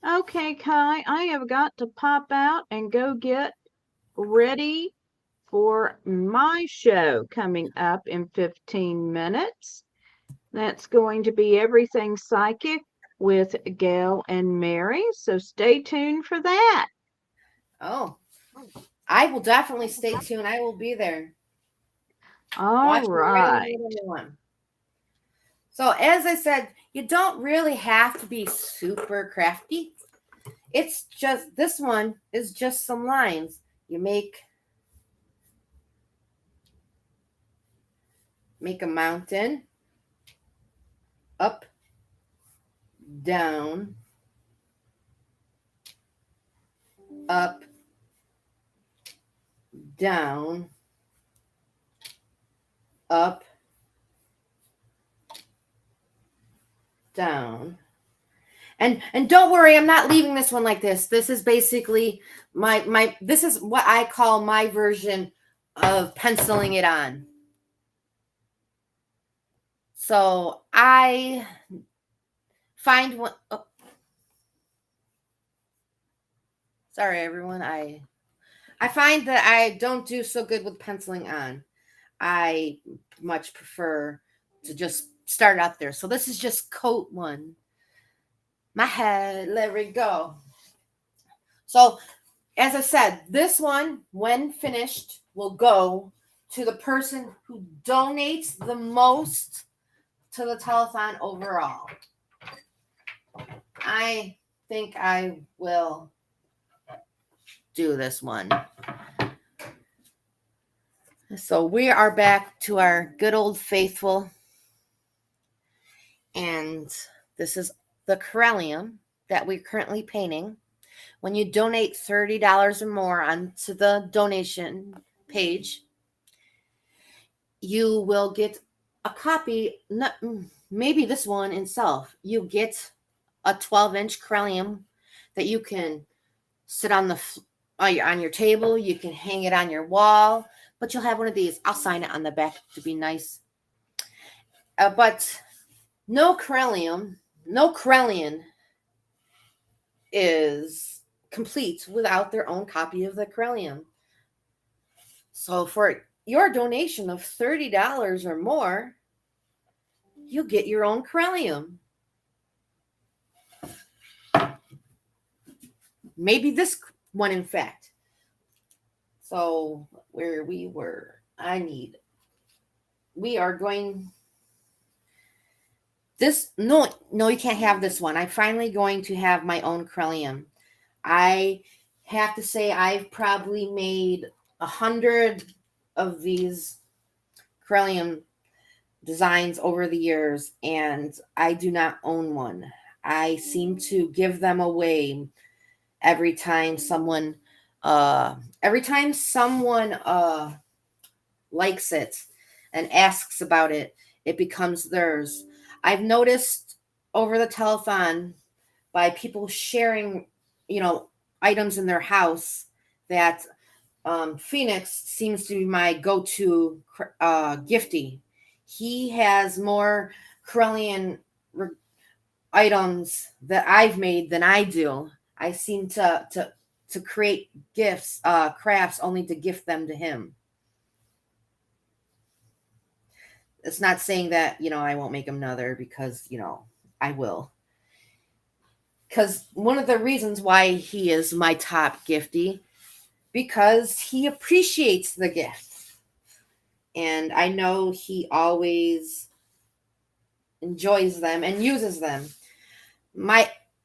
Okay, Kai, I have got to pop out and go get ready for my show coming up in 15 minutes. That's going to be Everything Psychic with Gail and Mary, so stay tuned for that. Oh, I will definitely stay tuned. I will be there. All right. So as I said, you don't really have to be super crafty. It's just, this one is just some lines. You make a mountain, up, down, up, down, up, down. And don't worry, I'm not leaving this one like this. This is basically this is what I call my version of penciling it on. So I find one. Oh. Sorry, everyone. I find that I don't do so good with penciling on. I much prefer to just start out there. So this is just coat one. My head, let it go. So as I said, this one, when finished, will go to the person who donates the most to the telethon overall. I think I will do this one. So we are back to our good old faithful. And this is the Correllian that we're currently painting. When you donate $30 or more onto the donation page, you will get a copy, maybe this one itself. You get a 12-inch Correllian that you can sit on your table. You can hang it on your wall, but you'll have one of these. I'll sign it on the back to be nice. But no Correllian is complete without their own copy of the Correllian. So for your donation of $30 or more, you'll get your own Correllian. Maybe this one, in fact. So where we were, we are going, this, no, you can't have this one. I'm finally going to have my own Correllian. I have to say I've probably made 100 of these Correllian designs over the years, and I do not own one. I seem to give them away every time someone likes it and asks about it, it becomes theirs. I've noticed over the telethon by people sharing, items in their house that Phoenix seems to be my go-to gifty. He has more Correllian items that I've made than I do. I seem to create gifts, crafts, only to gift them to him. It's not saying that, I won't make him another, because, I will. Because one of the reasons why he is my top gifty, because he appreciates the gift. And I know he always enjoys them and uses them.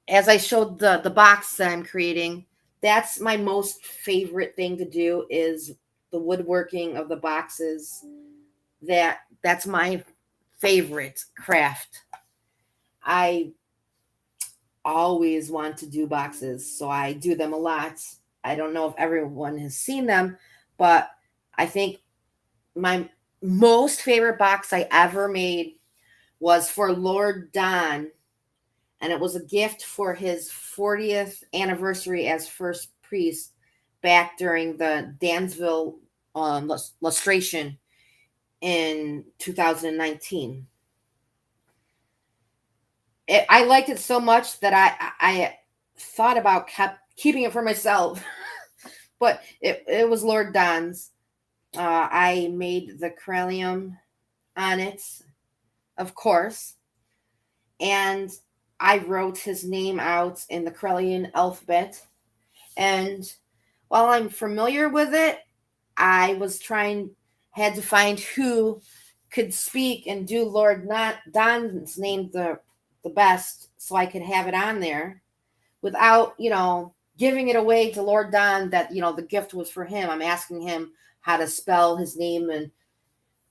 As I showed the box that I'm creating, that's my most favorite thing to do, is the woodworking of the boxes. That's my favorite craft. I always want to do boxes, so I do them a lot. I don't know if everyone has seen them, but I think my most favorite box I ever made was for Lord Don and it was a gift for his 40th anniversary as first priest back during the Dansville lustration in 2019. I liked it so much that I thought about keeping it for myself, but it was Lord Don's. I made the Correllium on it, of course, and I wrote his name out in the Correllian alphabet. And while I'm familiar with it, I had to find who could speak and do Lord Don's name the best so I could have it on there without, giving it away to Lord Don that, the gift was for him. I'm asking him how to spell his name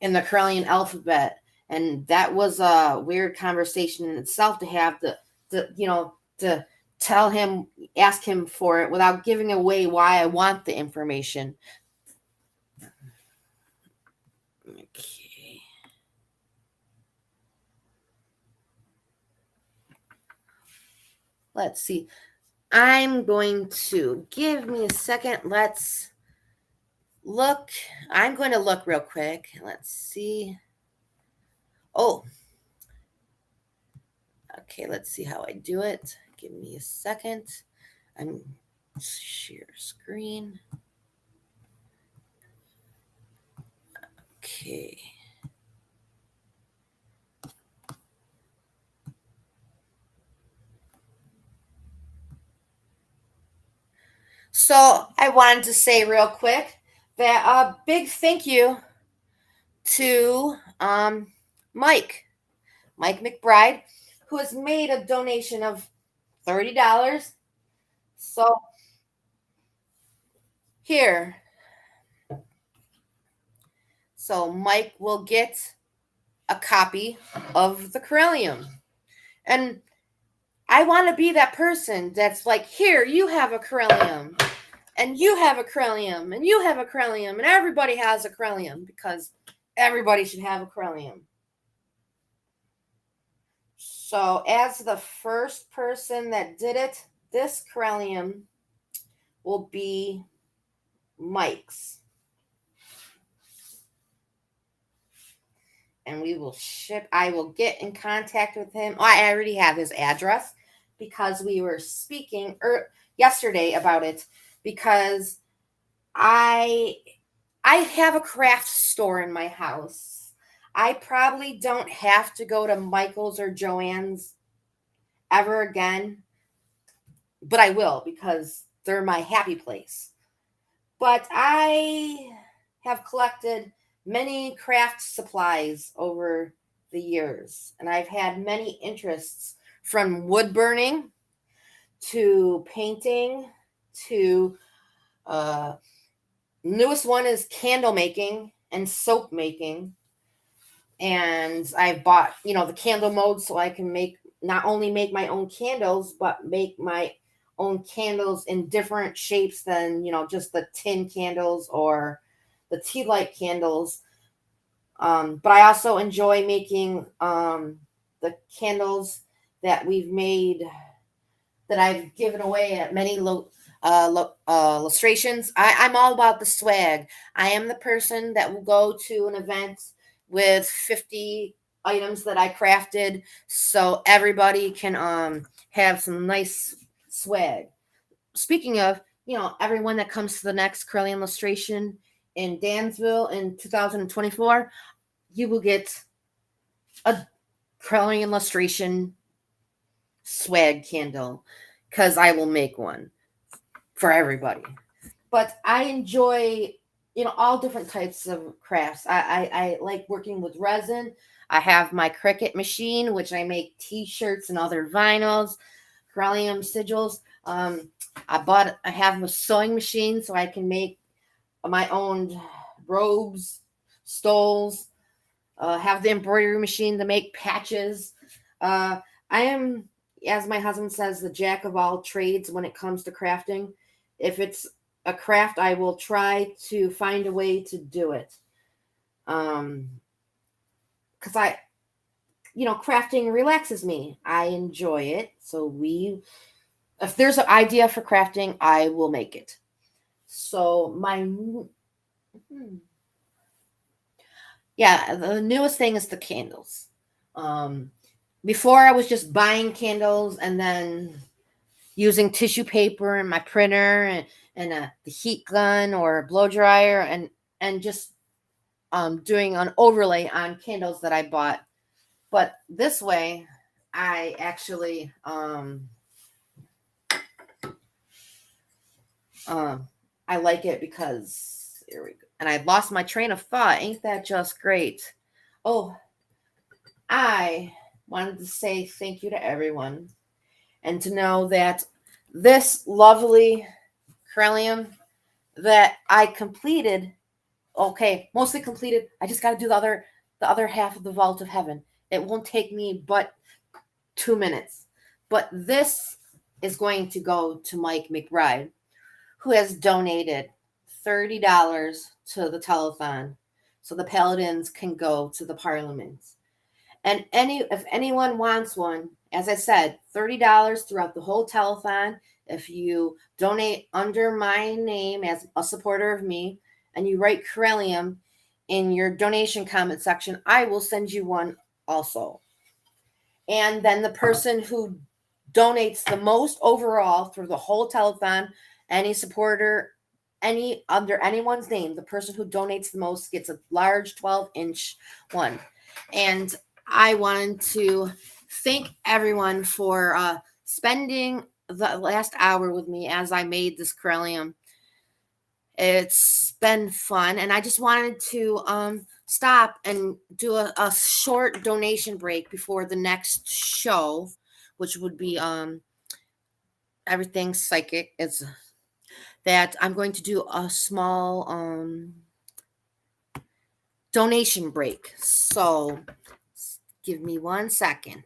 in the Correllian alphabet. And that was a weird conversation in itself to have to tell him, ask him for it without giving away why I want the information. Okay. Let's see. I'm going to give me a second. Let's look. I'm going to look real quick. Let's see. Oh. Okay, let's see how I do it. Give me a second. I'm share screen. Okay. So I wanted to say real quick that a big thank you to Mike McBride, who has made a donation of $30. So here. So Mike will get a copy of the Correllium. And I want to be that person that's like, here, you have a Correllium, and you have a Correllium, and you have a Correllium, and everybody has a Correllium, because everybody should have a Correllium. So as the first person that did it, this Correllium will be Mike's. And we will ship. I will get in contact with him. Oh, I already have his address because we were speaking yesterday about it, because I have a craft store in my house. I probably don't have to go to Michael's or Joann's ever again, but I will, because they're my happy place. But I have collected many craft supplies over the years, and I've had many interests, from wood burning to painting to newest one is candle making and soap making. And I've bought the candle mold so I can not only make my own candles, but make my own candles in different shapes than just the tin candles or the tea light candles. But I also enjoy making the candles that we've made, that I've given away at many illustrations. I'm all about the swag. I am the person that will go to an event with 50 items that I crafted, so everybody can have some nice swag. Speaking of, everyone that comes to the next Correllian illustration in Dansville in 2024, you will get a Correllian illustration swag candle, because I will make one for everybody. But I enjoy, all different types of crafts. I like working with resin. I have my Cricut machine, which I make t-shirts and other vinyls, Correllium sigils. I have a sewing machine so I can make my own robes, stoles. Have the embroidery machine to make patches. I am, as my husband says, the jack of all trades when it comes to crafting. If it's a craft, I will try to find a way to do it. Because crafting relaxes me. I enjoy it. So if there's an idea for crafting, I will make it. So the newest thing is the candles. Um, Before I was just buying candles and then using tissue paper and my printer and the heat gun or a blow dryer and just doing an overlay on candles that I bought. But this way, I actually I like it because here we go. And I lost my train of thought. Ain't that just great? Oh, I wanted to say thank you to everyone and to know that this lovely Correllian that I completed, okay, mostly completed. I just got to do the other half of the vault of heaven. It won't take me but 2 minutes. But this is going to go to Mike McBride, who has donated $30 to the telethon so the paladins can go to the parliament. And if anyone wants one, as I said, $30 throughout the whole telethon. If you donate under my name as a supporter of me and you write Correllium in your donation comment section, I will send you one also. And then the person who donates the most overall through the whole telethon, any supporter, any under anyone's name, the person who donates the most gets a large 12-inch one. And I wanted to thank everyone for spending the last hour with me as I made this Correllium. It's been fun, and I just wanted to stop and do a short donation break before the next show, which would be everything psychic. Is that I'm going to do a small donation break. So give me 1 second.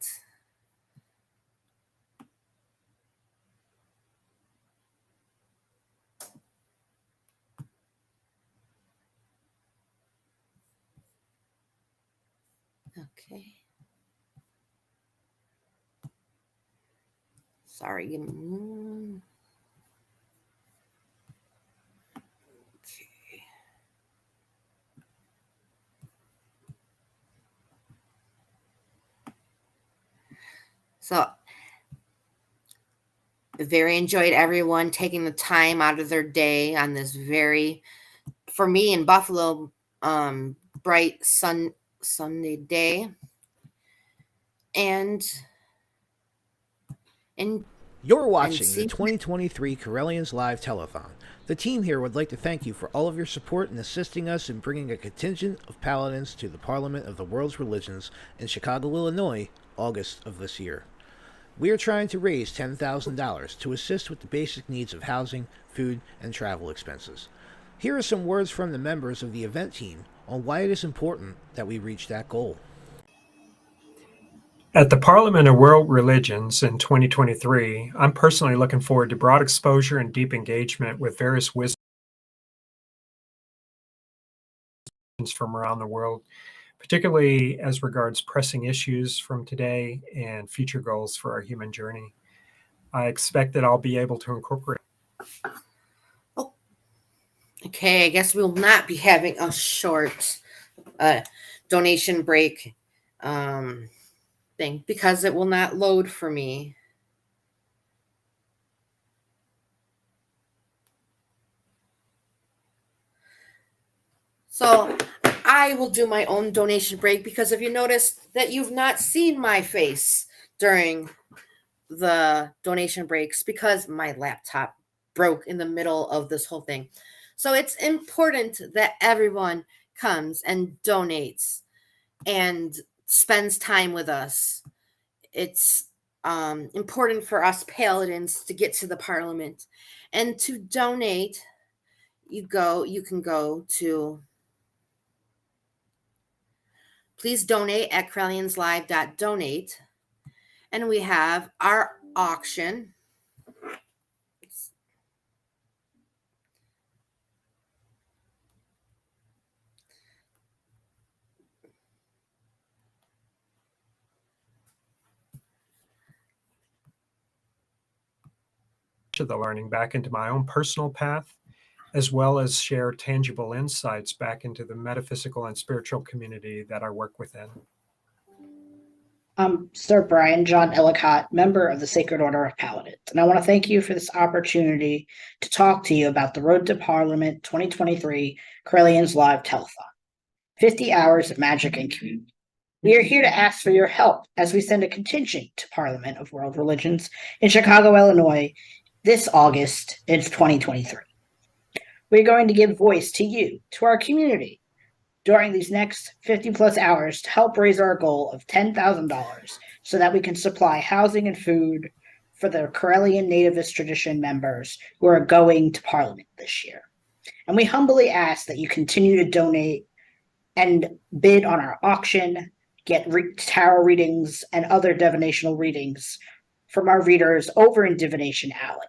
Okay. Sorry. Okay. So very enjoyed everyone taking the time out of their day on this very, for me in Buffalo, bright Sunday day. And You're watching the 2023 Correllians Live Telethon. The team here would like to thank you for all of your support in assisting us in bringing a contingent of paladins to the Parliament of the World's Religions in Chicago, Illinois, August of this year. We are trying to raise $10,000 to assist with the basic needs of housing, food, and travel expenses. Here are some words from the members of the event team on why it is important that we reach that goal. At the Parliament of World Religions in 2023, I'm personally looking forward to broad exposure and deep engagement with various wisdoms from around the world, particularly as regards pressing issues from today and future goals for our human journey. I expect that I'll be able to incorporate. Okay, I guess we'll not be having a short donation break thing because it will not load for me. So I will do my own donation break because if you notice that you've not seen my face during the donation breaks because my laptop broke in the middle of this whole thing. So it's important that everyone comes and donates and spends time with us. It's important for us paladins to get to the parliament. And to donate, you can go to please donate at correllianslive.donate. And we have our auction. of the learning back into my own personal path, as well as share tangible insights back into the metaphysical and spiritual community that I work within. I'm Sir Brian John Ellicott, member of the Sacred Order of Paladins, and I want to thank you for this opportunity to talk to you about the Road to Parliament 2023 Correllians Live Telethon, 50 hours of magic and community. We are here to ask for your help as we send a contingent to Parliament of World Religions in Chicago, Illinois, this August in 2023. We're going to give voice to you, to our community, during these next 50 plus hours to help raise our goal of $10,000 so that we can supply housing and food for the Correllian nativist tradition members who are going to Parliament this year. And we humbly ask that you continue to donate and bid on our auction, get tarot readings and other divinational readings from our readers over in Divination Alley.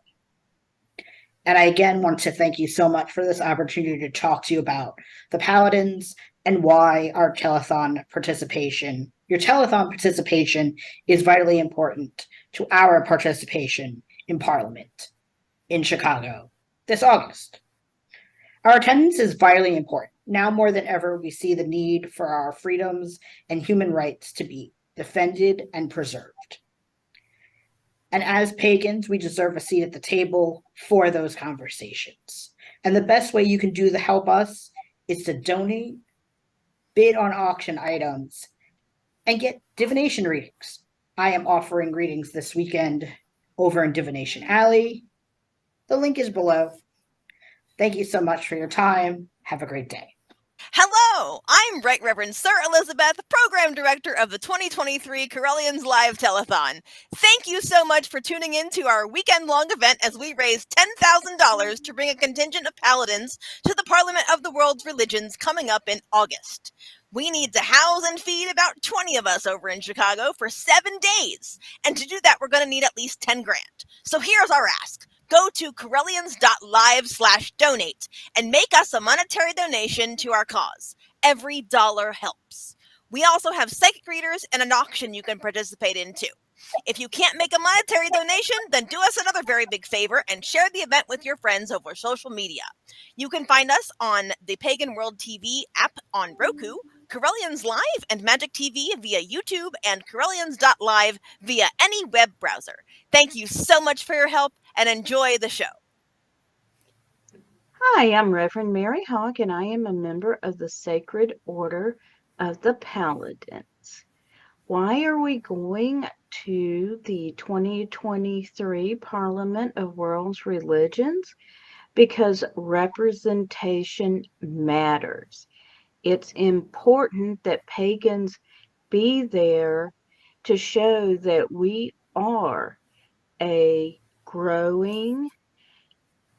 And I again want to thank you so much for this opportunity to talk to you about the Paladins and why our telethon participation, your telethon participation is vitally important to our participation in Parliament in Chicago this August. Our attendance is vitally important. Now more than ever, we see the need for our freedoms and human rights to be defended and preserved. And as pagans, we deserve a seat at the table for those conversations. And the best way you can help us is to donate, bid on auction items, and get divination readings. I am offering readings this weekend over in Divination Alley. The link is below. Thank you so much for your time. Have a great day. Hello, I'm Right Reverend Sir Elizabeth, Program Director of the 2023 Correllians Live Telethon. Thank you so much for tuning in to our weekend-long event as we raise $10,000 to bring a contingent of paladins to the Parliament of the World's Religions coming up in August. We need to house and feed about 20 of us over in Chicago for 7 days. And to do that, we're going to need at least 10 grand. So here's our ask. Go to Correllians.live/donate and make us a monetary donation to our cause. Every dollar helps. We also have psychic readers and an auction you can participate in too. If you can't make a monetary donation, then do us another very big favor and share the event with your friends over social media. You can find us on the Pagan World TV app on Roku, Correllians Live and Magic TV via YouTube, and Correllians.live via any web browser. Thank you so much for your help and enjoy the show. Hi, I'm Reverend Mary Hawk, and I am a member of the Sacred Order of the Paladins. Why are we going to the 2023 Parliament of World's Religions? Because representation matters. It's important that pagans be there to show that we are a growing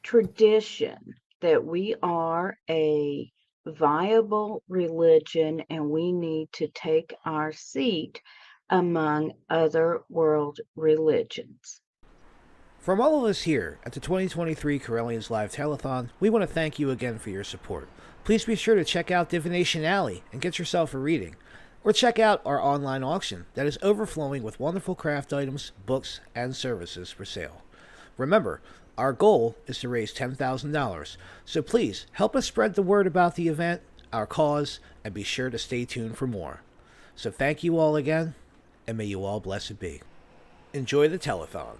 tradition, that we are a viable religion, and we need to take our seat among other world religions. From all of us here at the 2023 Correllians Live Telethon, we want to thank you again for your support. Please be sure to check out Divination Alley and get yourself a reading. Or check out our online auction that is overflowing with wonderful craft items, books, and services for sale. Remember, our goal is to raise $10,000, so please help us spread the word about the event, our cause, and be sure to stay tuned for more. So thank you all again, and may you all blessed be. Enjoy the telethon.